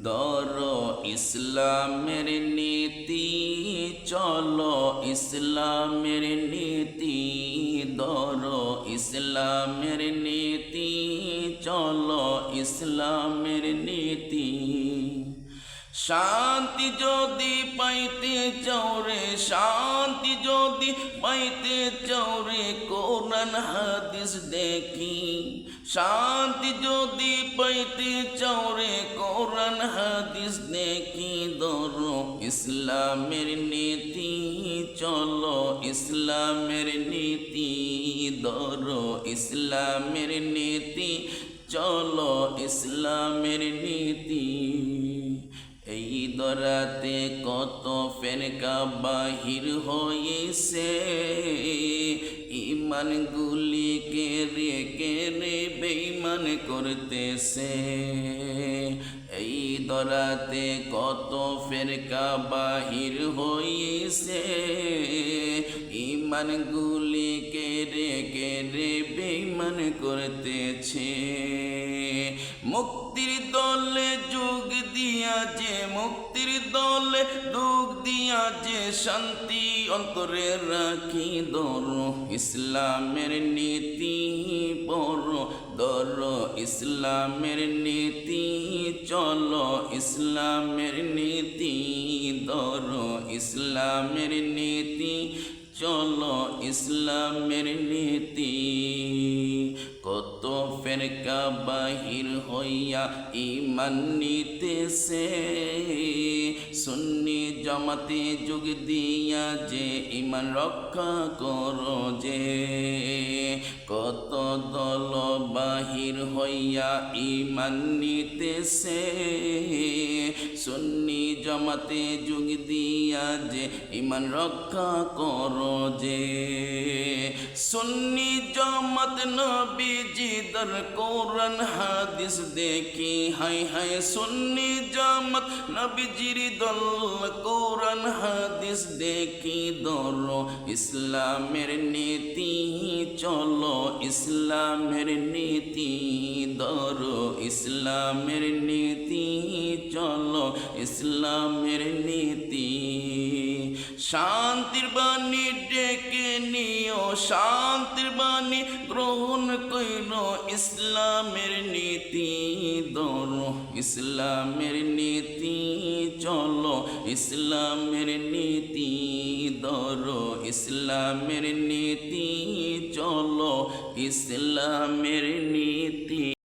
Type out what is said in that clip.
ধরো ইসলামের নীতি, চলো ইসলামের নীতি। ধরো ইসলামের নীতি, চলো ইসলামের নীতি। শান্তি যদি পাইতে চাও রে, শান্তি যদি পাইতে চাও রে, কোরআন হাদিস দেখি। শান্তি যদি পাইতে চাও রে, কোরআন হাদিস দেখি। ধরো ইসলামের নীতি, চলো ইসলামের নীতি। ধরো ইসলামের নীতি, চলো ইসলামের নীতি। এই দরাতে কত ফেরকা বাহির হয়েছে, ইমান গুলিকে রেখে বেঈমান করতেছে। এই দরাতে কত ফেরকা বাহির হয়েছে, ইমান গুলিকে রেখে বেঈমান করতেছে। মুক্তির দলে যোগ দিয়া যে, মুক্তির দলে যোগ দিয়া যে, শান্তি অন্তরে রাখি। ধরো ইসলামের নীতি পড়ো, ধরো ইসলামের নীতি, চলো ইসলামের নীতি। ধরো ইসলামের নীতি, চলো ইসলামের নীতি। কত ফেরকা বাহির হইয়া ইমান নিতেছে, সুন্নি জামাতে যোগ দিয়া যে ইমান রক্ষা করো যে। কত দল বাহির হইয়া ইমান নিতেছে, সুন্নি জামাতে যোগ দিয়া যে ইমান রক্ষা করো যে। সুন্নি জামাত নবীজিদের কোরআন হাদিস দেখি, হায় হায় সুন্নি জামাত নবীজির দল কোরআন হাদিস দেখি। ধরো ইসলামের নীতি, চলো ইসলামের নীতি। ধরো ইসলামের নীতি, চলো ইসলামের নীতি। শান্তির বাণী ডেকে নিও, শান্তির বাণী গ্রহণ কইর, ইসলামের নীতি। ধরো ইসলামের নীতি, চলো ইসলামের নীতি। ধরো ইসলামের নীতি, চলো ইসলামের নীতি।